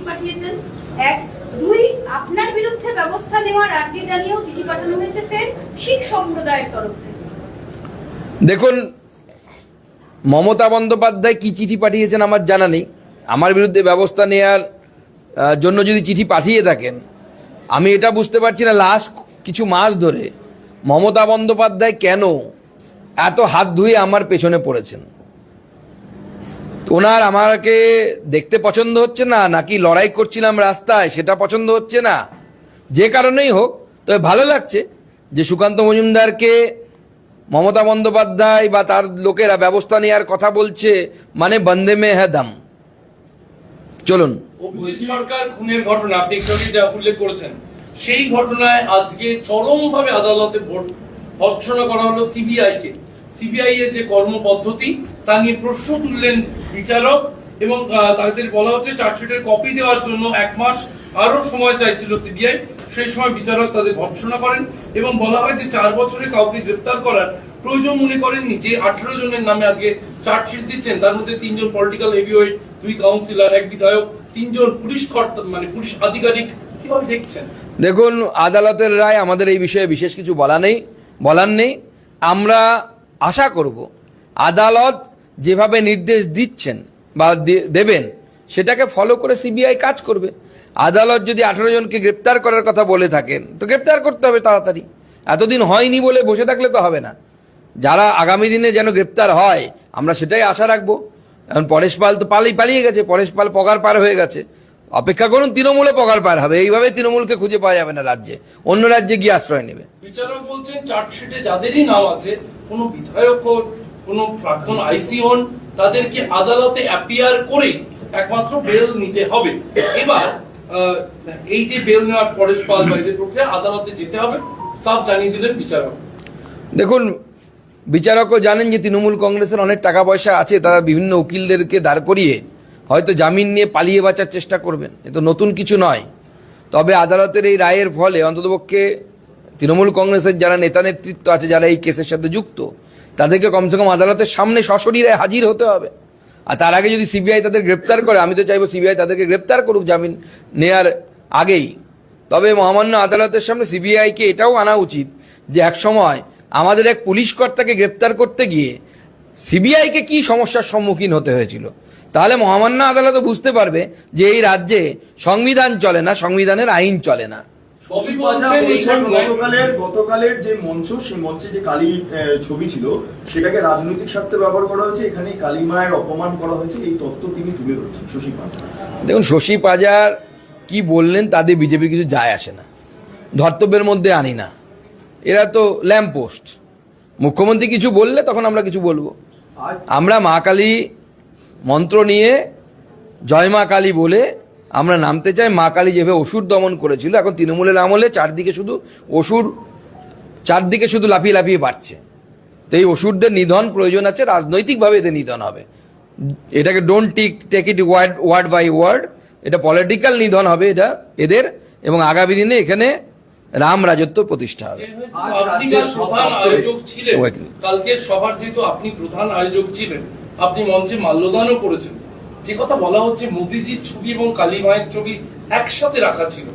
চিঠি পাঠিয়েছেন, এক। দুই, আপনার বিরুদ্ধে ব্যবস্থা নেওয়ার আর্জি জানিয়েও চিঠি পাঠানো হয়েছে ফের শিখ সম্প্রদায়ের তরফ থেকে। দেখুন, মমতা বন্দ্যোপাধ্যায় কি চিঠি পাঠিয়েছেন আমার জানা নেই। আমার বিরুদ্ধে ব্যবস্থা নেওয়ার জন্য যদি চিঠি পাঠিয়ে থাকেন, আমি এটা বুঝতে পারছি না লাস্ট কিছু মাস ধরে মমতা বন্দ্যোপাধ্যায় কেন এত হাত ধুয়ে আমার পেছনে পড়েছেন। ওনার আমাকে দেখতে পছন্দ হচ্ছে না, নাকি লড়াই করছিলাম রাস্তায় সেটা পছন্দ হচ্ছে না, যে কারণেই হোক, তবে ভালো লাগছে যে সুকান্ত মজুমদারকে মমতা বন্দ্যোপাধ্যায় বা তার লোকেরা ব্যবস্থা নেওয়ার কথা বলছে, মানে বন্দে মে হ্যাঁ দম। চলুন। অভিজিৎ সরকার খুনের ঘটনা আপনি একটু যা উল্লেখ করেছেন, সেই ঘটনায় আজকে চরমভাবে আদালতে ভর্ৎসনা করা হলো সিবিআই এর যে কর্মপদ্ধতি তা নিয়ে প্রশ্ন তুললেন বিচারক, এবং তাদের বলা হচ্ছে চার্জশিটের কপি দেওয়ার জন্য 1 মাস আরো সময় চাইছিল সিবিআই। সেই সময় বিচারক তাদের ভর্ৎসনা করেন এবং বলা হয় যে 4 বছরে কাউকে গ্রেপ্তার করার প্রয়োজন মনে করেননি। যে 18 জনের নামে আজকে চার্জশিট দিচ্ছেন, তার মধ্যে 3 জন পলিটিক্যাল হেভিওয়েট, 2 কাউন্সিলর, 1 বিধায়ক, 3 জন পুলিশ কর্তা মানে পুলিশ আধিকারিক, কিভাবে দেখছেন? দেখুন, আদালতের রায়, আমাদের এই বিষয়ে বিশেষ কিছু বলার নেই। আমরা আশা করব আদালত যেভাবে নির্দেশ দিচ্ছেন বা দেবেন সেটাকে ফলো করে সিবিআই কাজ করবে। আদালত যদি 18 জনকে গ্রেপ্তার করার কথা বলে থাকেন তো গ্রেপ্তার করতে হবে তাড়াতাড়ি। এতদিন হয়নি বলে বসে থাকলে তো হবে না। যারা আগামী দিনে যেন গ্রেপ্তার হয় আমরা সেটাই আশা রাখবো। এখন পরেশ পাল তো পালিয়ে গেছে, পরেশ পাল পগার পার হয়ে গেছে। অপেক্ষা করুন, তৃণমূলে পগার পার হবে। এইভাবে তৃণমূলকে খুঁজে পাওয়া যাবে না রাজ্যে, অন্য রাজ্যে গিয়ে আশ্রয় নেবে। বিচারক বলছেন চার্জশিটে যাদেরই নাম আছে, কোনো বিধায়ক হোক, কোনো প্রাক্তন আইসি হন, তাদেরকে আদালতে অ্যাপিয়ার করেই একমাত্র বেল নিতে হবে। এবার এই যে বেল নেওয়ার পরেশ পাল বাইরের প্রক্রিয়া আদালতে যেতে হবে, সব জানিয়ে দিলেন বিচারক। দেখুন, বিচারকও জানেন যে তৃণমূল কংগ্রেসের অনেক টাকা পয়সা আছে, তারা বিভিন্ন উকিলদেরকে দাঁড় করিয়ে হয়তো জামিন নিয়ে পালিয়ে বাঁচার চেষ্টা করবেন। এ তো নতুন কিছু নয়। তবে আদালতের এই রায়ের ফলে অন্ততপক্ষে তৃণমূল কংগ্রেসের যারা নেতা নেতৃত্ব আছে, যারা এই কেসের সাথে যুক্ত, তাদেরকে কমসে কম আদালতের সামনে সশরীরে হাজির হতে হবে। আর তার আগে যদি সিবিআই তাদের গ্রেপ্তার করে, আমি তো চাইবো সিবিআই তাদেরকে গ্রেপ্তার করুক জামিন নেয়ার আগেই। তবে মহামান্য আদালতের সামনে সিবিআইকে এটাও আনা উচিত যে একসময় আমাদের এক পুলিশ কর্তাকে গ্রেপ্তার করতে গিয়ে সিবিআইকে কি সমস্যার সম্মুখীন হতে হয়েছিল। তাহলে মহামান্য আদালতও বুঝতে পারবে যে এই রাজ্যে সংবিধান চলে না, সংবিধানের আইন চলে না। গতকালের যে মঞ্চ, সেই মঞ্চে যে কালী ছবি ছিল সেটাকে রাজনৈতিক স্বার্থে ব্যবহার করা হয়েছে, এখানে কালী মায়ের অপমান করা হয়েছে, এই তথ্য তিনি তুলে ধরছেন শশী পাজার। দেখুন, শশী পাজার কি বললেন তাদের বিজেপির কিছু যায় আসে না, ধর্তব্যের মধ্যে আনি না। এরা তো ল্যাম্প পোস্ট। মুখ্যমন্ত্রী কিছু বললে তখন আমরা কিছু বলবো। আমরা মা কালী মন্ত্র নিয়ে জয় মা কালী বলে আমরা নামতে চাই। মা কালী যেভাবে অসুর দমন করেছিল, এখন তৃণমূলের আমলে চারদিকে শুধু লাফিয়ে লাফিয়ে বাড়ছে। তো এই অসুরদের নিধন প্রয়োজন আছে, রাজনৈতিকভাবে এদের নিধন হবে। এটাকে don't take it word by word, এটা পলিটিক্যাল নিধন হবে এটা এদের, এবং আগামী দিনে এখানে রাম রাজত্ব প্রতিষ্ঠা হবে। কালকের সভার যেহেতু আপনি প্রধান আয়োজক ছিলেন, আপনি মঞ্চে মাল্যদানও করেছেন। যে কথা বলা হচ্ছে মোদিজির ছবি এবং কালী মায়ের ছবি একসাথে রাখা ছিল,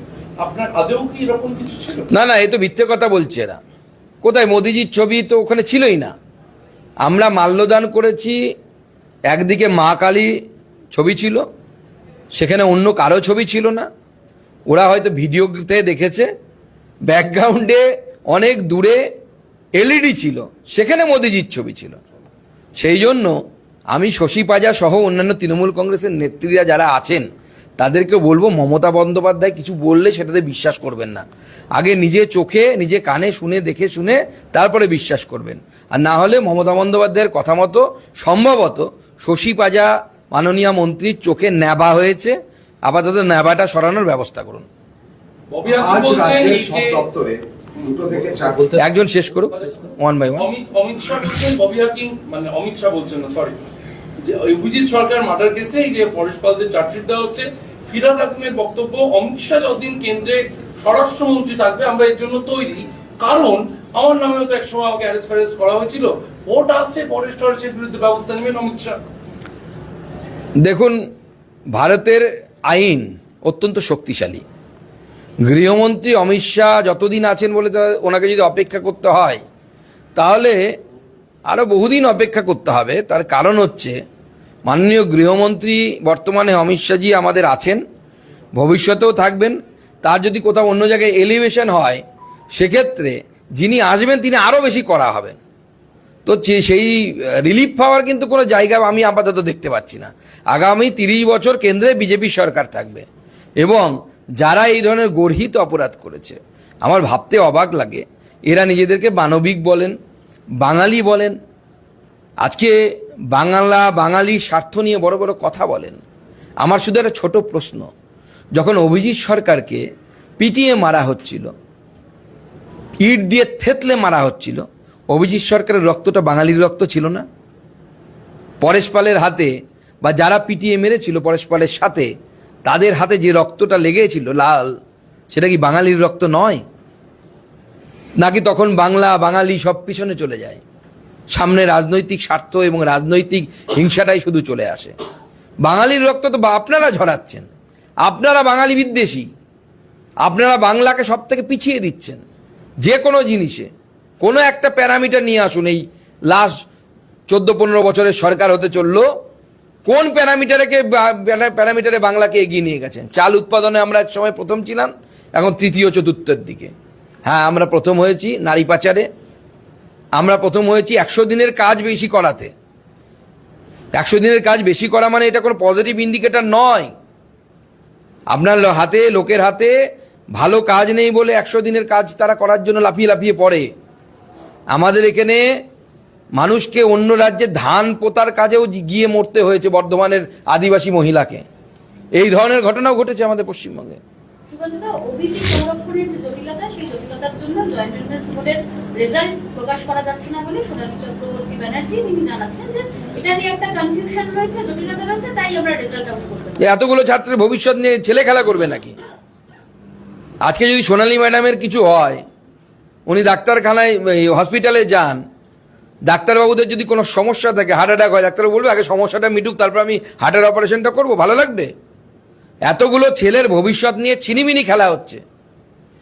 আপনার আদেও কি এরকম কিছু ছিল? না, এই তো মিথ্যে কথা বলছে এরা। কোথায় মোদিজির ছবি তো ওখানে ছিলই না। আমরা মাল্যদান করেছি, একদিকে মা কালী ছবি ছিল, সেখানে অন্য কারো ছবি ছিল না। ওরা হয়তো ভিডিওতে দেখেছে, ব্যাকগ্রাউন্ডে অনেক দূরে এলইডি ছিল, সেখানে মোদিজির ছবি ছিল। সেই জন্য আমি শশী পাজা সহ অন্যান্য তৃণমূল কংগ্রেসের নেত্রীরা যারা আছেন তাদেরকে বলবো, মমতা বন্দ্যোপাধ্যায় কিছু বললে সেটাতে বিশ্বাস করবেন না। আগে নিজে চোখে নিজে কানে শুনে দেখে শুনে তারপরে বিশ্বাস করবেন। আর না হলে মমতা বন্দ্যোপাধ্যায়ের কথা মতো সম্ভবত শশী পাজা মাননীয় মন্ত্রীর চোখে ন্যাবা হয়েছে, আপাতত ন্যাবাটা সরানোর ব্যবস্থা করুন। একজন শেষ করুক, one by one. Amit Shah বলছেন, ববি হাকিম মানে অমিত শাহ বলছেন না, সরি, যে অভিজিৎ সরকার মার্ডার কেসে এই যে পরেশ পালদের চার্জশিট দেওয়া হচ্ছে, ফিরহাদ হাকিমের বক্তব্য, অমিত শাহ যতদিন কেন্দ্রে স্বরাষ্ট্রমন্ত্রী থাকবে আমরা এর জন্য তৈরি, কারণ আমার নামেও তো একসময় আমাকে অ্যারেস্ট ফ্যারেস্ট করা হয়েছিল, ভোট আসছে, পরেশ টরেশের বিরুদ্ধে ব্যবস্থা নেবেন অমিত শাহ। দেখুন, ভারতের আইন অত্যন্ত শক্তিশালী। গৃহমন্ত্রী অমিত শাহ যতদিন আছেন বলে ওনাকে যদি অপেক্ষা করতে হয় তাহলে আরও বহুদিন অপেক্ষা করতে হবে। তার কারণ হচ্ছে মাননীয় গৃহমন্ত্রী বর্তমানে অমিত শাহজি আমাদের আছেন, ভবিষ্যতেও থাকবেন। তার যদি কোথাও অন্য জায়গায় এলিভেশন হয় সেক্ষেত্রে যিনি আসবেন তিনি আরও বেশি করা হবেন। তো সেই রিলিফ পাওয়ার কিন্তু কোনো জায়গা আমি আপাতত দেখতে পাচ্ছি না। আগামী 30 বছর কেন্দ্রে বিজেপি সরকার থাকবে এবং যারা এই ধরনের গর্হিত অপরাধ করেছে আমার ভাবতে অবাক লাগে, এরা নিজেদেরকে মানবিক বলেন, বাঙালি বলেন, আজকে বাঙালি স্বার্থ নিয়ে বড় বড় কথা বলেন। আমার শুধু একটা ছোট প্রশ্ন, যখন অভিজিৎ সরকারকে পিটিয়ে মারা হচ্ছিল, ইট দিয়ে থেতলে মারা হচ্ছিল, অভিজিৎ সরকারের রক্তটা বাঙালির রক্ত ছিল না? পরেশ পালের হাতে বা যারা পিটিয়ে মেরেছিল পরেশ পালের সাথে, তাদের হাতে যে রক্তটা লেগেছিল লাল, সেটা কি বাঙালির রক্ত নয়? নাকি তখন বাঙালি সব পিছনে চলে যায়, সামনে রাজনৈতিক স্বার্থ এবং রাজনৈতিক হিংসাটাই শুধু চলে আসে? বাঙালির রক্ত তো আপনারা ঝরাচ্ছেন, আপনারা বাঙালি বিদ্বেষী, আপনারা বাংলাকে সব থেকে পিছিয়ে দিচ্ছেন যে কোনো জিনিসে। কোনো একটা প্যারামিটার নিয়ে আসুন, এই লাস্ট 14-15 বছরের সরকার হতে চললো, কোন প্যারামিটারে বাংলাকে এগিয়ে নিয়ে গেছেন? চাল উৎপাদনে আমরা এক সময় প্রথম ছিলাম, এখন তৃতীয় চতুর্থের দিকে। হ্যাঁ, আমরা প্রথম হয়েছি নারী পাচারে, আমরা প্রথম হয়েছি 100 দিনের কাজ বেশি করাতে। 100 দিনের কাজ বেশি করা মানে এটা কোনো পজিটিভ ইন্ডিকেটর নয়। আপনার লোকের হাতে ভালো কাজ নেই বলে 100 দিনের কাজ তারা করার জন্য লাফিয়ে লাফিয়ে পড়ে। আমাদের এখানে মানুষকে অন্য রাজ্যে ধান পোতার কাজেও গিয়ে মরতে হয়েছে বর্ধমানের আদিবাসী মহিলাকে। এই ধরনের ঘটনাও ঘটেছে আমাদের পশ্চিমবঙ্গে। সুগন্ধা, ওবিসি সংরক্ষণের যে জটিলতা, সেই জটিলতার জন্য জয়েন্ট এন্ট্রান্স বোর্ডের রেজাল্ট প্রকাশ করা যাচ্ছে না বলে সোনালী চক্রবর্তী ব্যানার্জি তিনি জানাচ্ছেন যে এটা নিয়ে একটা কনফিউশন রয়েছে, জটিলতা রয়েছে, তাই আমরা রেজাল্ট আউট করতে পারি। এতগুলো ছাত্রের ভবিষ্যৎ নিয়ে ছেলে খেলা করবে নাকি? আজকে যদি সোনালী ম্যাডামের কিছু হয়, উনি ডাক্তারখানায় হসপিটালে যান, ডাক্তারবাবুদের যদি কোনো সমস্যা থাকে, হার্ট অ্যাটাক হয়, ডাক্তারবাবু বলবে আগে সমস্যাটা মিটুক, তারপর আমি হার্টের অপারেশনটা করবো, ভালো লাগবে? এতগুলো ছেলের ভবিষ্যৎ নিয়ে ছিনিমিনি খেলা হচ্ছে।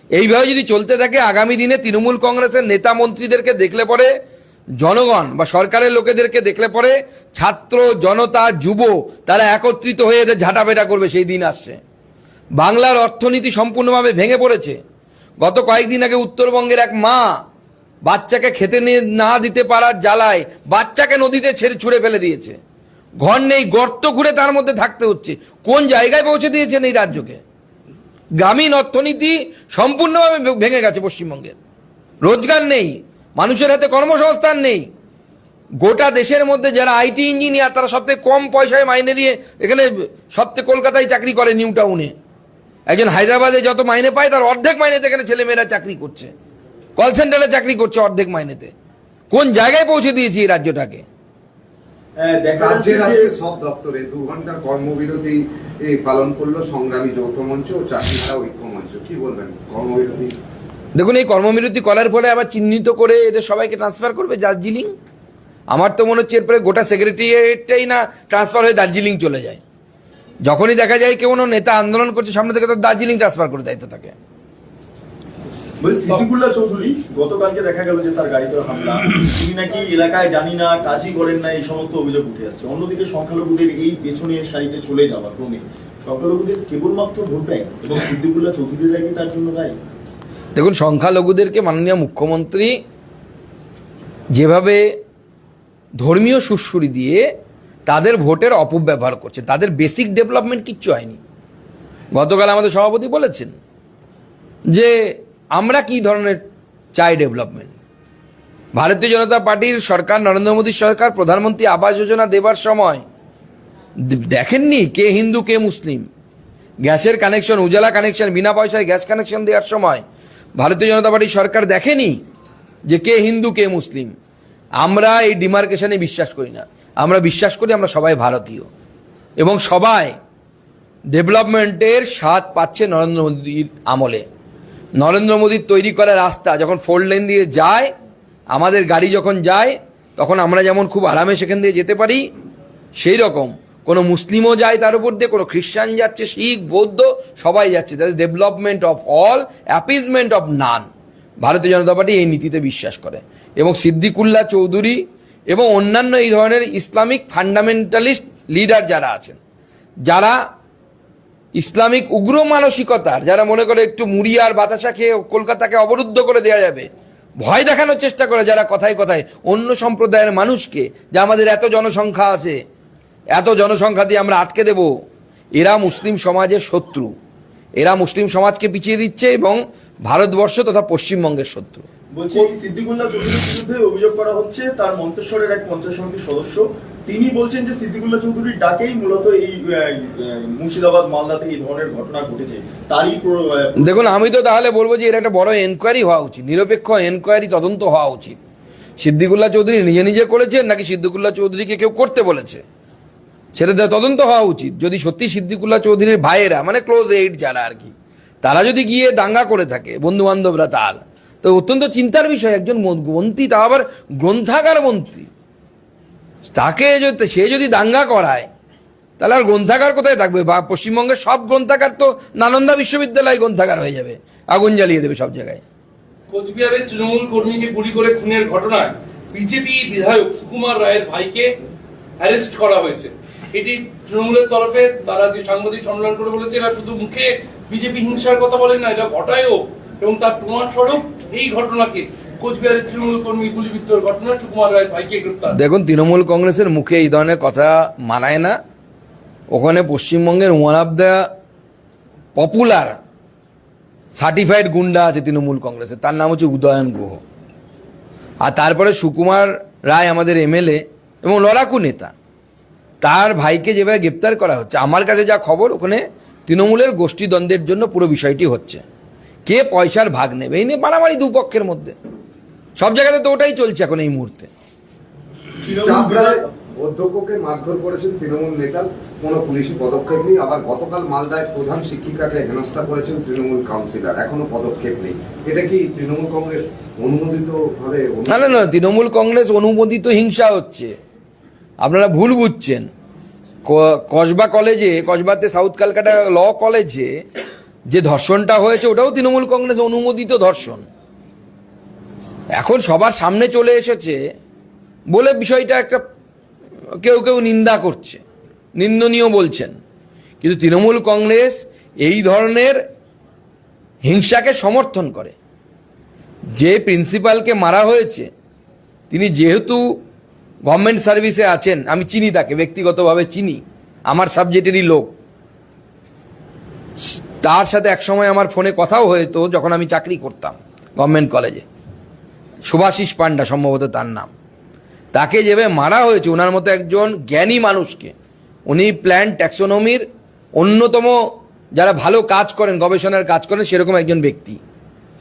এইভাবে যদি চলতে থাকে আগামী দিনে তৃণমূল কংগ্রেসের নেতা মন্ত্রীদেরকে দেখলে পরে, জনগণ বা সরকারের লোকেদেরকে দেখলে পরে ছাত্র জনতা যুব তারা একত্রিত হয়ে এদের ঝাঁটাপেটা করবে, সেই দিন আসছে। বাংলার অর্থনীতি সম্পূর্ণভাবে ভেঙে পড়েছে। গত কয়েকদিন আগে উত্তরবঙ্গের এক মা বাচ্চাকে খেতে না দিতে পারার জ্বালায় বাচ্চাকে নদীতে ছুঁড়ে ফেলে দিয়েছে। ঘর নেই, গর্ত খুঁড়ে তার মধ্যে থাকতে হচ্ছে। কোন জায়গায় পৌঁছে দিয়েছেন এই রাজ্যকে? গ্রামীণ অর্থনীতি সম্পূর্ণভাবে ভেঙে গেছে পশ্চিমবঙ্গের। রোজগার নেই, মানুষের হাতে কর্মসংস্থান নেই। গোটা দেশের মধ্যে যারা আইটি ইঞ্জিনিয়ার তারা সবথেকে কম পয়সায় মাইনে দিয়ে এখানে সবথেকে কলকাতায় চাকরি করে, নিউ টাউনে। একজন হায়দ্রাবাদে যত মাইনে পায় তার অর্ধেক মাইনেতে এখানে ছেলেমেয়েরা চাকরি করছে, কল সেন্টারে চাকরি করছে অর্ধেক মাইনেতে। কোন জায়গায় পৌঁছে দিয়েছি এই রাজ্যটাকে? রাজ্যের আজকে সব দপ্তরে 2 ঘন্টার কর্মবিরতি পালন করলো সংগ্রামী যৌথ মঞ্চ ও চাকরিহারা ঐক্য মঞ্চ। কি বলবেন কর্মবিরতি? দেখুন, এই কর্মবিরতি করার পরে আবার চিহ্নিত করে এদের সবাইকে ট্রান্সফার করবে দার্জিলিং। আমার তো মনে হচ্ছে এরপরে গোটা সেক্রেটারিয়েটটাই না ট্রান্সফার হয়ে দার্জিলিং চলে যায়। যখনই দেখা যায় কেউ নেতা আন্দোলন করছে সামনে থেকে, তার দার্জিলিং ট্রান্সফার করে দায়িত্ব থাকে। সিদ্দিকুল্লাহ চৌধুরী গতকালকে দেখা গেল যে তার গাড়িতে হামলা, তিনি নাকি এলাকায় জানি না, কাজই করেন না, এই সমস্ত অভিযোগ উঠে আসছে। অন্যদিকে সংখ্যালঘুদের এই পেছনের সারিতে চলে যাওয়া ক্রমে সংখ্যালঘুদের কেবলমাত্র ভোট ব্যাংক এবং সিদ্দিকুল্লাহ চৌধুরীরা কি তার জন্য দায়ী? দেখুন, সংখ্যালঘুদেরকে মাননীয় মুখ্যমন্ত্রী যেভাবে ধর্মীয় সুড়সুড়ি দিয়ে তাদের ভোটের অপব্যবহার করছে, তাদের বেসিক ডেভেলপমেন্ট কিচ্ছু হয়নি। গতকাল আমাদের সভাপতি বলেছেন যে আমরা কি ধরনের চাই ডেভেলপমেন্ট। ভারতীয় জনতা পার্টির সরকার, নরেন্দ্র মোদীর সরকার প্রধানমন্ত্রী আবাস যোজনা দেবার সময় দেখেননি কে হিন্দু কে মুসলিম। গ্যাসের কানেকশন, উজালা কানেকশন, বিনা পয়সায় গ্যাস কানেকশন দেওয়ার সময় ভারতীয় জনতা পার্টির সরকার দেখেনি যে কে হিন্দু কে মুসলিম। আমরা এই ডিমার্কেশনে বিশ্বাস করি না। আমরা বিশ্বাস করি আমরা সবাই ভারতীয় এবং সবাই ডেভেলপমেন্টের স্বাদ পাচ্ছে নরেন্দ্র মোদীর আমলে। নরেন্দ্র মোদীর তৈরি করা রাস্তা যখন 4 লেন দিয়ে যায়, আমাদের গাড়ি যখন যায় তখন আমরা যেমন খুব আরামে সেখান দিয়ে যেতে পারি, সেই রকম কোনো মুসলিমও যায় তার উপর দিয়ে, কোনো খ্রিস্টান যাচ্ছে, শিখ বৌদ্ধ সবাই যাচ্ছে, তাদের development of all, appeasement of নান। ভারতীয় জনতা পার্টি এই নীতিতে বিশ্বাস করে এবং সিদ্দিকুল্লাহ চৌধুরী এবং অন্যান্য এই ধরনের ইসলামিক ফান্ডামেন্টালিস্ট লিডার যারা আছেন, যারা ইসলামিক উগ্র মানসিকতার, যারা মনে করে একটু মুড়ি আর বাতাসা খেয়ে কলকাতাকে অবরুদ্ধ করে দেওয়া যাবে, ভয় দেখানোর চেষ্টা করে যারা কথায় কথায় অন্য সম্প্রদায়ের মানুষকে, যে আমাদের এত জনসংখ্যা আছে, এত জনসংখ্যা দিয়ে আমরা আটকে দেব, এরা মুসলিম সমাজের শত্রু। এরা মুসলিম সমাজকে পিছিয়ে দিচ্ছে এবং ভারতবর্ষ তথা পশ্চিমবঙ্গের শত্রু। বলছি সিদ্দিকুল্লাহ চৌধুরীর বিরুদ্ধে অভিযোগ করা হচ্ছে তার মন্তেশ্বরের এক পঞ্চায়েত সমিতির সদস্য, তিনি বলছেন যে সিদ্দিকুল্লাহ চৌধুরীর ডাকেই মূলত এই মুর্শিদাবাদ মালদাতে এই ধরনের ঘটনা ঘটেছে। তারই দেখুন, আমি তো তাহলে বলবো যে এর একটা বড় এনকোয়ারি হওয়া উচিত, নিরপেক্ষ এনকোয়ারি, তদন্ত হওয়া উচিত। সিদ্দিকুল্লাহ চৌধুরী নিজে নিজে করেছেন নাকি সিদ্দিকুল্লাহ চৌধুরীকে কেউ করতে বলেছে, সেটা তদন্ত হওয়া উচিত। যদি সত্যি সিদ্দিকুল্লাহ চৌধুরীর ভাইয়েরা, মানে ক্লোজ এইড যারা আর কি, তারা যদি গিয়ে দাঙ্গা করে থাকে, বন্ধু বান্ধবরা, তার তো অত্যন্ত চিন্তার বিষয়। একজন মন্ত্রী, তা আবার গ্রন্থাগার মন্ত্রী, তাকে সে যদি দাঙ্গা করায়, তাহলে আর গ্রন্থাগার কোথায় থাকবে? বা পশ্চিমবঙ্গের সব গ্রন্থাগার তো নালন্দা বিশ্ববিদ্যালয় গ্রন্থাগার হয়ে যাবে, আগুন জ্বালিয়ে দেবে সব জায়গায়। কোচবিহারের তৃণমূল কর্মীকে গুলি করে খুনের ঘটনায় বিজেপি বিধায়ক সুকুমার রায়ের ভাইকে অ্যারেস্ট করা হয়েছে। এটি তৃণমূলের তরফে তারা যে সাংবাদিক সম্মেলন করে বলেছে, এরা শুধু মুখে বিজেপি হিংসার কথা বলেন না, এটা ঘটায়ও, এবং তার প্রমাণস্বরূপ এই ঘটনাকে কোচবিহারের তৃণমূল কর্মী গুলিবিদ্ধর ঘটনা সুকুমার রায়ের ভাইকে গ্রেফতার। দেখুন, তৃণমূল কংগ্রেসের মুখে এই ধরনের কথা মানায় না। ওখানে পশ্চিমবঙ্গের one of the popular certified গুন্ডা আছে তৃণমূল কংগ্রেসের, তার নাম হচ্ছে উদয়ন গুহ। আর তারপরে সুকুমার রায় আমাদের এমএলএ এবং লড়াকু নেতা, তার ভাইকে যেভাবে গ্রেপ্তার করা হচ্ছে, আমার কাছে যা খবর, ওখানে তৃণমূলের গোষ্ঠীদ্বন্দ্বের জন্য পুরো বিষয়টি হচ্ছে। কে পয়সার ভাগ নেবে এই নিয়ে মারামারি দুপক্ষের মধ্যে, সব জায়গাতে তো ওটাই চলছে এখন এই মুহূর্তে। চাপড়ায় অধ্যক্ষকে মারধর করেছেন তৃণমূল নেতা, কোনো পুলিশি পদক্ষেপ নেই। আবার গতকাল মালদায় প্রধান শিক্ষিকাকে হেনস্থা করেছেন তৃণমূল কাউন্সিলর, এখনো পদক্ষেপ নেই। এটা কি তৃণমূল কংগ্রেস অনুমোদিত ভাবে? না না না, তৃণমূল কংগ্রেস অনুমোদিত হিংসা হচ্ছে, আপনারা ভুল বুঝছেন। কসবা কলেজে, কসবাতে সাউথ ক্যালকাটা ল কলেজে যে ধর্ষণটা হয়েছে, ওটাও তৃণমূল কংগ্রেস অনুমোদিত ধর্ষণ। এখন সবার সামনে চলে এসেছে বলে বিষয়টা একটা কেউ কেউ নিন্দা করছে, নিন্দনীয় বলছেন, কিন্তু তৃণমূল কংগ্রেস এই ধরনের হিংসাকে সমর্থন করে। যে প্রিন্সিপালকে মারা হয়েছে, তিনি যেহেতু গভর্নমেন্ট সার্ভিসে আছেন, আমি চিনি তাকে ব্যক্তিগতভাবে, চিনি, আমার সাবজেক্টেরই লোক। তার সাথে একসময় আমার ফোনে কথাও হয়তো, যখন আমি চাকরি করতাম গভর্নমেন্ট কলেজে, শুভাশিস পান্ডা সম্ভবত তার নাম। তাকে যেভাবে মারা হয়েছে, ওনার মতো একজন জ্ঞানী মানুষকে, উনি প্ল্যান্ট ট্যাক্সোনমির অন্যতম যারা ভালো কাজ করেন, গবেষণার কাজ করেন, সেরকম একজন ব্যক্তি,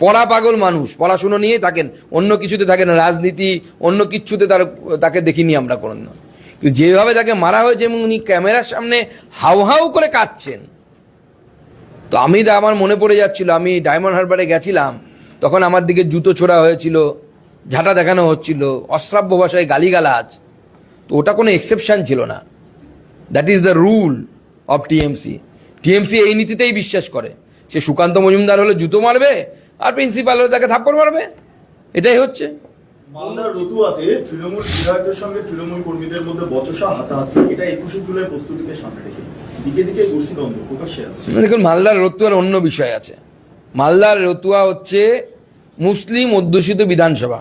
পড়া পাগল মানুষ, পড়াশুনো নিয়ে থাকেন, অন্য কিছুতে থাকেন, রাজনীতি অন্য কিচ্ছুতে তাকে দেখিনি আমরা কোনো। কিন্তু যেভাবে তাকে মারা হয়েছে এবং উনি ক্যামেরার সামনে হাউ হাউ করে কাঁদছেন, তো আমার মনে পড়ে যাচ্ছিল, আমি ডায়মন্ড হারবারে গেছিলাম, তখন আমার দিকে জুতো ছোড়া হয়েছিল, ঝাঁটা দেখানো হচ্ছিল, অশ্রাব্য ভাষায় গালিগালাজ। তো ওটা কোনো এক্সেপশন ছিল না, that is the rule of TMC. TMC এই নীতিতেই বিশ্বাস করে, সে সুকান্ত মজুমদার হলে জুতো মারবে, আর প্রিন্সিপাল হলে তাকে থাপ্পড় মারবে, এটাই হচ্ছে। মালদার রতুয়াতে তৃণমূল বিধায়কের সঙ্গে তৃণমূল কর্মীদের মধ্যে বচসা, হাতাহাতি, এটা 21শে জুলাই প্রস্তুতিকে সামনে রেখে দিকে দিকে গোষ্ঠীদ্বন্দ্ব প্রকাশ্যে আসছে। দেখুন, মালদার রতুয়ার অন্য বিষয় আছে। মালদার রতুয়া হচ্ছে মুসলিম অধ্যুষিত বিধানসভা।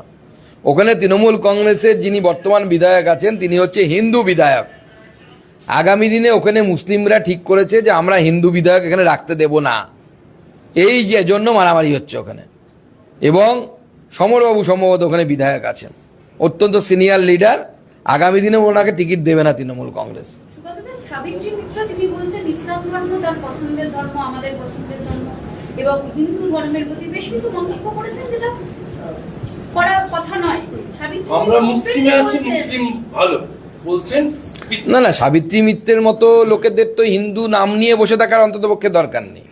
ওখানে তৃণমূল কংগ্রেসের যিনি বর্তমান বিধায়ক আছেন, তিনি হচ্ছে হিন্দু বিধায়ক। আগামী দিনে ওখানে মুসলিমরা ঠিক করেছে যে আমরা হিন্দু বিধায়ক এখানে রাখতে দেব না, এই যে জন্য মারামারি হচ্ছে ওখানে। এবং সমরবাবু সম্ভবত ওখানে বিধায়ক আছেন, অত্যন্ত সিনিয়র লিডার, আগামী দিনে ওনাকে টিকিট দেবে না তৃণমূল কংগ্রেস। সাবিত্রী মিত্র তিনি বলছেন ইসলাম ধর্ম তার পছন্দের ধর্ম, আমাদের পছন্দের ধর্ম, এবং হিন্দু ধর্মের প্রতি বেশ কিছু মন্তব্য করেছেন, যেটা করার কথা নয়। আমরা মুসলিমে আছি, মুসলিম ভালো বলছেন। না না, সাবিত্রী মিত্রের মতো লোকেদের তো হিন্দু নাম নিয়ে বসে থাকার অন্তত পক্ষে দরকার নেই,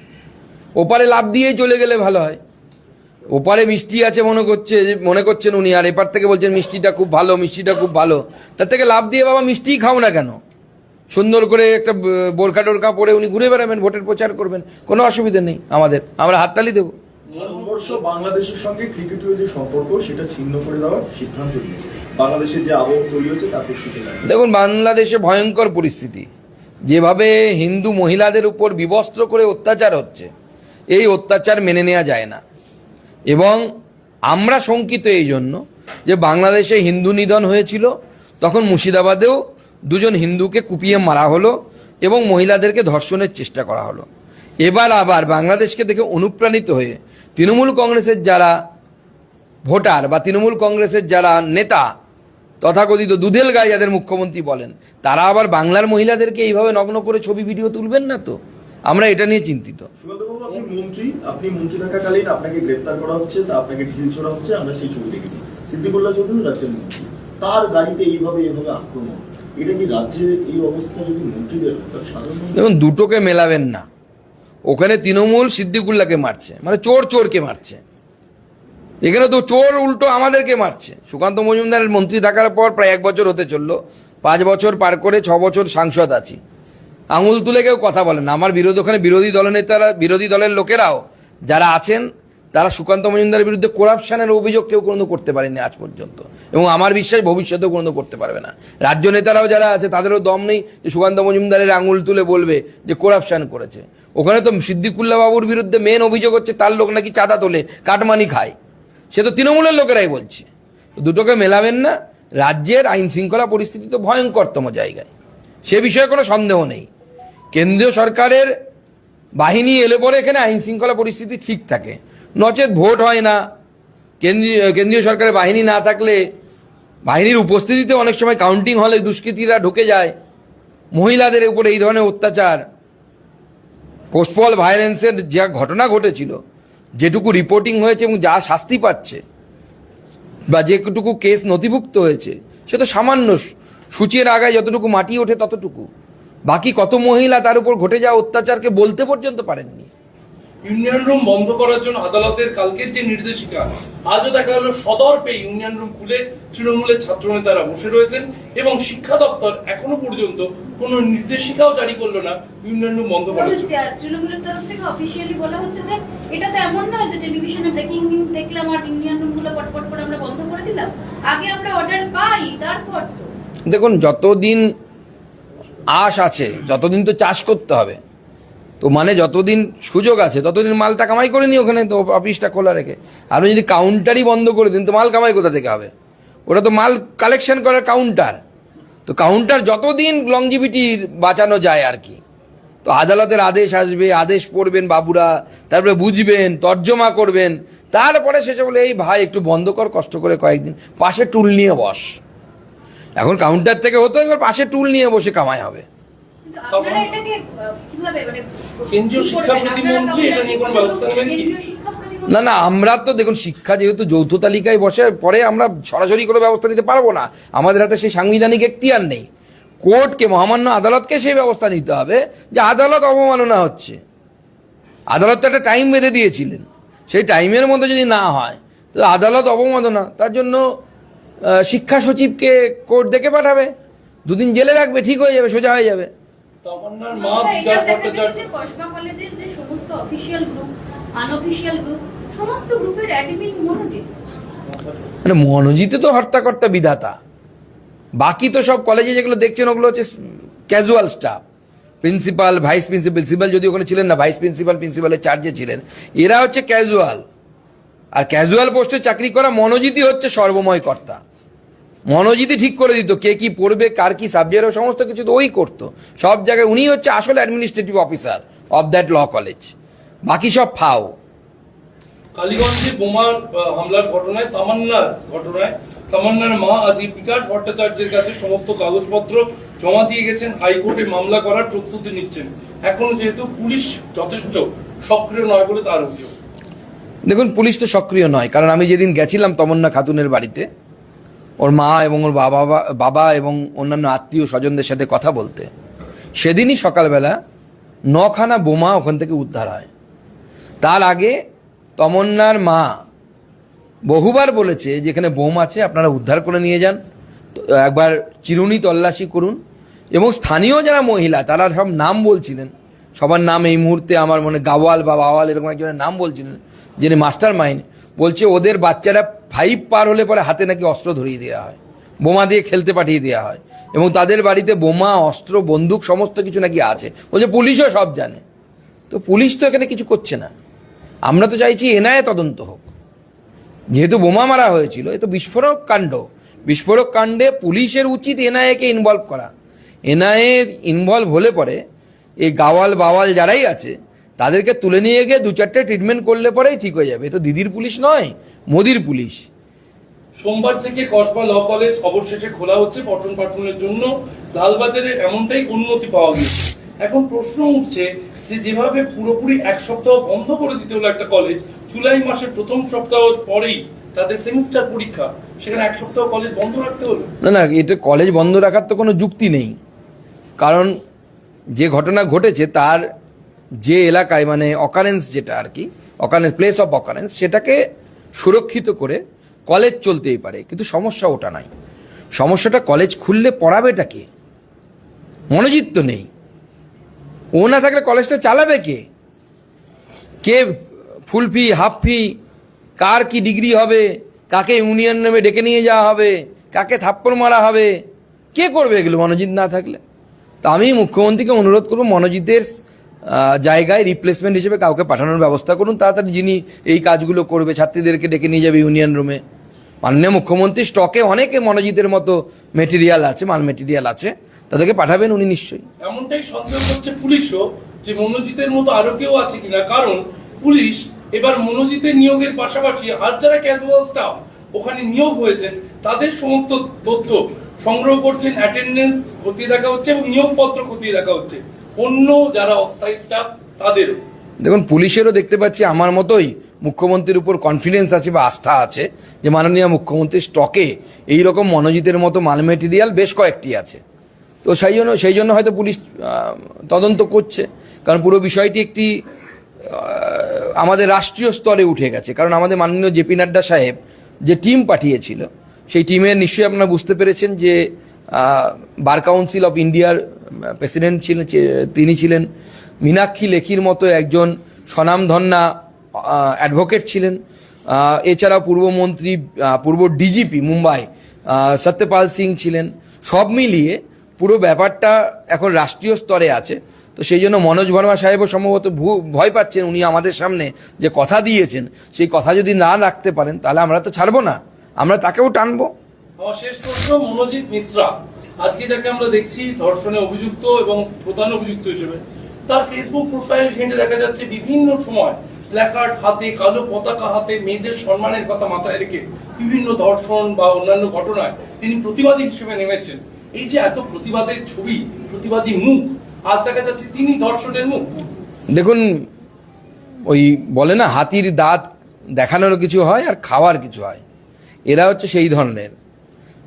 ওপারে লাভ দিয়েই চলে গেলে ভালো হয়। ওপারে মিষ্টি আছে মনে করছেন উনি, আর এপার থেকে বলছেন মিষ্টিটা খুব ভালো, মিষ্টিটা খুব ভালো। তার থেকে লাভ দিয়ে বাবা মিষ্টিই খাও না কেন, সুন্দর করে একটা বোরকা টোরকা পরে উনি ঘুরে বেড়াবেন, ভোটের প্রচার করবেন, কোনো অসুবিধা নেই আমাদের, আমরা হাততালি দেবো। ভারতবর্ষ বাংলাদেশের সঙ্গে ক্রিকেটীয় যে সম্পর্ক সেটা ছিন্ন করে দেওয়ার সিদ্ধান্ত নিয়েছে। বাংলাদেশের যে আবহ তৈরি হচ্ছে তার প্রেক্ষিতে দেখুন, বাংলাদেশে ভয়ঙ্কর পরিস্থিতি, যেভাবে হিন্দু মহিলাদের উপর বিবস্ত্র করে অত্যাচার হচ্ছে, এই অত্যাচার মেনে নেওয়া যায় না। এবং আমরা শঙ্কিত এই জন্য যে বাংলাদেশে হিন্দু নিধন হয়েছিল, তখন মুর্শিদাবাদেও দুজন হিন্দুকে কুপিয়ে মারা হলো এবং মহিলাদেরকে ধর্ষণের চেষ্টা করা হলো। এবার আবার বাংলাদেশকে দেখে অনুপ্রাণিত হয়ে তৃণমূল কংগ্রেসের যারা ভোটার বা তৃণমূল কংগ্রেসের যারা নেতা, তথাকথিত দুধেল গায়ে যাদের মুখ্যমন্ত্রী বলেন, তারা আবার বাংলার মহিলাদেরকে এইভাবে নগ্ন করে ছবি ভিডিও তুলবেন না তো? আমরা এটা নিয়ে চিন্তিত। সুকান্তবাবু, আপনি মন্ত্রী থাকাকালীন আপনাকে গ্রেপ্তার করা হচ্ছে, তা আপনাকে ঢিল ছোড়া হচ্ছে, আমরা সেই ছবি দেখেছি। সিদ্দিকুল্লাহ চৌধুরী রাজ্যের মন্ত্রী, তার গাড়িতে এইভাবে আক্রমণ, এটা কি রাজ্যের এই অবস্থা যদি মন্ত্রীদের সাধারণ? দেখুন, দুটোকে মেলাবেন না। ওখানে তৃণমূল সিদ্দিকুল্লাহকে মারছে, মানে চোর চোরকে মারছে। এখানে তো চোর উল্টো আমাদেরকে মারছে। সুকান্ত মজুমদারের মন্ত্রী থাকার পর প্রায় 1 বছর হতে চললো, 5 বছর পার করে 6 বছর সাংসদ আছি, আঙুল তুলে কেউ কথা বলেন না। আমার ওখানে বিরোধী দলনেতারা, বিরোধী দলের লোকেরাও যারা আছেন, তারা সুকান্ত মজুমদারের বিরুদ্ধে করাপশনের অভিযোগ কেউ কোনো করতে পারেনি আজ পর্যন্ত, এবং আমার বিশ্বাস ভবিষ্যতেও কোনো করতে পারবে না। রাজ্য নেতারাও যারা আছে তাদেরও দম নেই যে সুকান্ত মজুমদারের আঙুল তুলে বলবে যে করাপশন করেছে। ওখানে তো সিদ্দিকুল্লাহ বাবুর বিরুদ্ধে মেন অভিযোগ হচ্ছে তার লোক নাকি চাঁদা তোলে, কাটমানি খায়, সে তো তৃণমূলের লোকেরাই বলছে। দুটোকে মেলাবেন না। রাজ্যের আইন শৃঙ্খলা পরিস্থিতি তো ভয়ঙ্করতম জায়গায়, সে বিষয়ে কোনো সন্দেহ নেই। কেন্দ্রীয় সরকারের বাহিনী এলে পরে এখানে আইন শৃঙ্খলা পরিস্থিতি ঠিক থাকে, নচেত ভোট হয় না। কেন্দ্রীয় সরকারের বাহিনী না থাকলে বাহিনীর উপস্থিতিতে অনেক সময় কাউন্টিং হলে দুষ্কৃতীরা ঢুকে যায়। মহিলাদের উপরে এই ধরনের অত্যাচার, পোস্টপল ভায়োলেন্সের যা ঘটনা ঘটেছিল, যেটুকু রিপোর্টিং হয়েছে এবং যা শাস্তি পাচ্ছে বা যেটুকু কেস নথিভুক্ত হয়েছে, সে তো সামান্য সূচের আগায় যতটুকু মাটি ওঠে ততটুকু। বাকি কত মহিলা তার উপর ঘটে যাওয়া অত্যাচারকে বলতে পর্যন্ত পারেননি। ইউনিয়ন রুম বন্ধ করার জন্য আদালতের কালকের যে নির্দেশিকা, আজও দেখা গেল সদর পেয়ে ইউনিয়ন রুম খুলে তৃণমূলের ছাত্র নেতারা বসে রয়েছেন এবং শিক্ষা দপ্তর এখনো পর্যন্ত কোনো নির্দেশিকাও জারি করলো না ইউনিয়ন রুম বন্ধ করার জন্য। তৃণমূলের তরফ থেকে অফিসিয়ালি বলা হচ্ছে যে এটা তো এমন নয় যে টেলিভিশনে ব্রেকিং নিউজ দেখলাম আর ইউনিয়ন রুম গুলো পটপট করে আমরা বন্ধ করে দিলাম। আগে আমরা অর্ডার পাই, তারপর তো দেখুন, যতদিন আশ আছে যতদিন তো চাষ করতে হবে, তো মানে যতদিন সুযোগ আছে ততদিন মালটা কামাই করে নি ওখানে, তো অফিসটা খোলা রেখে। আপনি যদি কাউন্টারই বন্ধ করে দিন তো মাল কামাই কোথা থেকে হবে? ওটা তো মাল কালেকশন করার কাউন্টার। তো কাউন্টার যতদিন লংজিভিটি বাঁচানো যায় আর কি। তো আদালতের আদেশ আসবে, আদেশ পড়বেন বাবুরা, তারপরে বুঝবেন, তর্জমা করবেন, তারপরে শেষে বলে এই ভাই একটু বন্ধ কর, কষ্ট করে কয়েকদিন, পাশে টুল নিয়ে বস। এখন কাউন্টার থেকে হতো, এবার পাশে টুল নিয়ে বসে কামাই হবে। আপনারা এটাকে কিভাবে, মানে কেন্দ্রীয় শিক্ষা প্রতিমন্ত্রী এটা নিয়ে কোনো ব্যবস্থা নেবেন কি? কেন্দ্রীয় শিক্ষা প্রতিমন্ত্রী না না, আমরা তো দেখুন, শিক্ষা যেহেতু যৌথ তালিকায় বসে পরে আমরা সরাসরি কোনো ব্যবস্থা নিতে পারবো না, আমাদের হাতে সেই সাংবিধানিক এখতিয়ার নেই। কোর্টকে, মহামান্য আদালতকে সেই ব্যবস্থা নিতে হবে যে আদালত অবমাননা হচ্ছে। আদালত তো একটা টাইম বেঁধে দিয়েছিলেন, সেই টাইমের মধ্যে যদি না হয় তো আদালত অবমাননা, তার জন্য শিক্ষা সচিবকে কোর্ট ডেকে পাঠাবে, 2 দিন জেলে রাখবে, ঠিক হয়ে যাবে, সোজা হয়ে যাবে। তামান্নার মা বিকাশ ভট্টাচার্য, কসবা কলেজের যে সমস্ত অফিশিয়াল গ্রুপ, আনঅফিশিয়াল গ্রুপ, সমস্ত গ্রুপের অ্যাডমিন মনোজিৎ। মানে মনোজিতে তো হর্তাকর্তা বিধাতা, বাকি তো সব কলেজে যেগুলো দেখছেন ওগুলো হচ্ছে casual staff, principal, vice principal, principal যদি ওখানে ছিলেন না, ভাইস প্রিন্সিপাল প্রিন্সিপালের চার্জে ছিলেন, এরা হচ্ছে ক্যাজুয়াল। আর ক্যাজুয়াল পোস্টে চাকরি করা মনোজিতই হচ্ছে সর্বময় কর্তা। মনোজিতই ঠিক করে দিত কে কি পড়বে, কার কি সাবজেক্ট, সমস্ত কিছু তো ওই করতো সব জায়গায়। উনি হচ্ছে আসলে administrative officer of that law college, বাকি সব ফাও। কালীগঞ্জে বোমার হামলার ঘটনায়, তামান্নার মা আজ বিকাশ ভট্টাচার্যের কাছে সমস্ত কাগজপত্র জমা দিয়ে গেছেন, হাইকোর্টে মামলা করার প্রস্তুতি নিচ্ছেন। এখন যেহেতু পুলিশ যথেষ্ট সক্রিয় নয় বলে তার অভিযোগ। দেখুন, পুলিশ তো সক্রিয় নয়, কারণ আমি যেদিন গেছিলাম তমন্না খাতুনের বাড়িতে ওর মা এবং ওর বাবা এবং অন্যান্য আত্মীয় স্বজনদের সাথে কথা বলতে, সেদিনই সকালবেলা 9খানা বোমা ওখান থেকে উদ্ধার হয়। তার আগে তমন্নার মা বহুবার বলেছে যেখানে বোম আছে আপনারা উদ্ধার করে নিয়ে যান, একবার চিরুনি তল্লাশি করুন, এবং স্থানীয় যারা মহিলা তারা সব নাম বলছিলেন, সবার নাম এই মুহূর্তে আমার মনে গাওয়াল বা বাওয়াল এরকম একজনের নাম বলছিলেন, যিনি মাস্টার মাইন্ড, বলছে ওদের বাচ্চারা 5 পার হলে পরে হাতে নাকি অস্ত্র ধরিয়ে দেওয়া হয়, বোমা দিয়ে খেলতে পাঠিয়ে দেওয়া হয়, এবং তাদের বাড়িতে বোমা, অস্ত্র, বন্দুক সমস্ত কিছু নাকি আছে। বলছে পুলিশও সব জানে। তো পুলিশ তো এখানে কিছু করছে না। আমরা তো চাইছি এনআইএ তদন্ত হোক। যেহেতু বোমা মারা হয়েছিল, এ তো বিস্ফোরক কাণ্ড। বিস্ফোরক কাণ্ডে পুলিশের উচিত এনআইএকে ইনভলভ করা। এনআইএ ইনভলভ হলে পরে এই গাওয়াল বাওয়াল যারাই আছে তাদেরকে তুলে নিয়ে গিয়ে 2-4টে ট্রিটমেন্ট করলে পরেই ঠিক হয়ে যাবে। এ তো দিদির পুলিশ নয়, মোদির পুলিশ। সোমবার থেকে কসবা ল কলেজ অবশেষে খোলা হচ্ছে পঠন পাঠনের জন্য। লালবাজারের এমনটাই উন্নতি পাওয়া গেছে। এখন প্রশ্ন উঠছে যে যেভাবে পুরোপুরি 1 সপ্তাহ বন্ধ করে দিতে হলো একটা কলেজ, জুলাই মাসের প্রথম সপ্তাহ পরেই তাদের সেমিস্টার পরীক্ষা, সেখানে 1 সপ্তাহ কলেজ বন্ধ রাখতে হলো। না, এটা কলেজ বন্ধ রাখার তো কোনো যুক্তি নেই। কারণ যে ঘটনা ঘটেছে তার যে এলাকায় মানে অকারেন্স যেটা আর কি, অকারেন্স, প্লেস অফ অকারেন্স, সেটাকে সুরক্ষিত করে কলেজ চলতেই পারে। কিন্তু সমস্যা ওটা নাই। সমস্যাটা কলেজ খুললে পড়াবেটা কে? মনোজিৎ তো নেই। ও না থাকলে কলেজটা চালাবে কে? কে ফুল ফি, হাফ ফি, কার কি ডিগ্রি হবে, কাকে ইউনিয়ন নামে ডেকে নিয়ে যাওয়া হবে, কাকে থাপ্পড় মারা হবে, কে করবে এগুলো মনোজিৎ না থাকলে? তা আমি মুখ্যমন্ত্রীকে অনুরোধ করবো মনোজিতের জায়গায় রিপ্লেসমেন্ট হিসেবে কাউকে পাঠানোর ব্যবস্থা করুন তাড়াতাড়ি, যিনি এই কাজগুলো করবে, ছাত্রীদেরকে ডেকে নিয়ে যাবে ইউনিয়ন রুমে। মাননীয় মুখ্যমন্ত্রী স্টকে অনেকে মনোজিতের মতো মেটেরিয়াল আছে, মাল মেটেরিয়াল আছে, তাদেরকে পাঠাবেন উনি নিশ্চয়ই। এমনটাই সন্দেহ করছে পুলিশও যে মনোজিতের মতো আরো কেউ আছে কিনা। কারণ পুলিশ এবার মনোজিতের নিয়োগের পাশাপাশি আর যারা ক্যাজুয়াল স্টাফ ওখানে নিয়োগ হয়েছেন তাদের সমস্ত তথ্য সংগ্রহ করছেন, অ্যাটেন্ডেন্স খতিয়ে দেখা হচ্ছে এবং নিয়োগপত্র খতিয়ে দেখা হচ্ছে অন্য যারা অস্থায়ী স্টাফ তাদেরও। দেখুন, পুলিশেরও দেখতে পাচ্ছি আমার মতোই মুখ্যমন্ত্রীর উপর কনফিডেন্স আছে বা আস্থা আছে যে মাননীয় মুখ্যমন্ত্রীর স্টকে এইরকম মনোজিতের মতো মাল মেটেরিয়াল বেশ কয়েকটি আছে। তো সেই জন্য হয়তো পুলিশ তদন্ত করছে। কারণ পুরো বিষয়টি একটি আমাদের রাষ্ট্রীয় স্তরে উঠে গেছে। কারণ আমাদের মাননীয় জেপি নাড্ডা সাহেব যে টিম পাঠিয়েছিল, সেই টিমের নিশ্চয়ই আপনারা বুঝতে পেরেছেন যে বার কাউন্সিল অফ ইন্ডিয়ার প্রেসিডেন্ট ছিলেন, তিনি ছিলেন। মীনাক্ষী লেখির মতো একজন স্বনামধন্যা অ্যাডভোকেট ছিলেন। এছাড়াও পূর্বমন্ত্রী, পূর্ব ডিজিপি মুম্বাই সত্যপাল সিং ছিলেন। সব মিলিয়ে পুরো ব্যাপারটা এখন রাষ্ট্রীয় স্তরে আছে। তো সেই জন্য মনোজ ভার্মা সাহেবও সম্ভবত ভয় পাচ্ছেন। উনি আমাদের সামনে যে কথা দিয়েছেন সেই কথা যদি না রাখতে পারেন তাহলে আমরা তো ছাড়বো না, আমরা তাকেও টানবো। আমার শেষ প্রশ্ন, মনোজিৎ মিশ্রা আজকে যাকে আমরা দেখছি ধর্ষণে অভিযুক্ত এবং প্রধান অভিযুক্ত হিসেবে, তার ফেসবুক প্রোফাইল ঘেঁটে দেখা যাচ্ছে বিভিন্ন সময় প্ল্যাকার্ড হাতে, কালো পতাকা হাতে, মেয়েদের সম্মানের কথা মাথায় রেখে বিভিন্ন ধর্ষণ বা অন্যান্য ঘটনায় তিনি প্রতিবাদী হিসেবে নেমেছেন। এই যে এত প্রতিবাদের ছবি, প্রতিবাদী মুখ, আজ দেখা যাচ্ছে তিনি ধর্ষণের মুখ। দেখুন, ওই বলে না হাতির দাঁত দেখানোর কিছু হয় আর খাওয়ার কিছু হয়। এরা হচ্ছে সেই ধরনের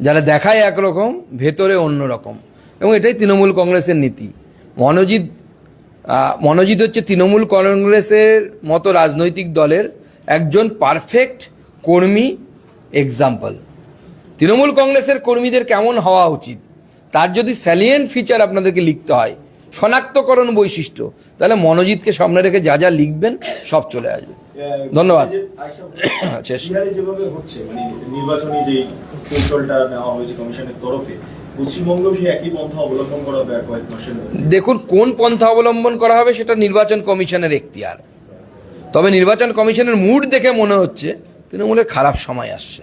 যারা দেখায় একরকম, ভেতরে অন্যরকম, এবং এটাই তৃণমূল কংগ্রেসের নীতি। মনোজিৎ হচ্ছে তৃণমূল কংগ্রেসের মতো রাজনৈতিক দলের একজন পারফেক্ট কর্মী এক্সাম্পল। তৃণমূল কংগ্রেসের কর্মীদের কেমন হওয়া উচিত তার যদি স্যালিয়েন্ট ফিচার আপনাদেরকে লিখতে হয়, শনাক্তকরণ বৈশিষ্ট্য, তাহলে মনোজিৎকে সামনে রেখে যা যা লিখবেন সব চলে আসবে। ধন্যবাদ। বিহারে যেভাবে হচ্ছে মানে নির্বাচনী যে কৌশলটা নেওয়া হয়েছে কমিশনের তরফে, পশ্চিমবঙ্গেও সেই একই পন্থা অবলম্বন করা হবে আর কয়েক মাসের মধ্যে। দেখুন, কোন পন্থা অবলম্বন করা হবে সেটা নির্বাচন কমিশনের এখতিয়ার। তবে নির্বাচন কমিশনের মুড দেখে মনে হচ্ছে তৃণমূলের খারাপ সময় আসছে।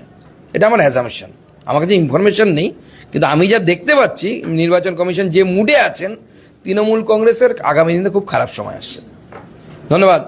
এটা আমার অ্যাজাম্পশন, আমার কাছে ইনফরমেশন নেই, কিন্তু আমি যা দেখতে পাচ্ছি নির্বাচন কমিশন যে মুডে আছেন, তৃণমূল কংগ্রেসের আগামী দিনে খুব খারাপ সময় আসছে। ধন্যবাদ।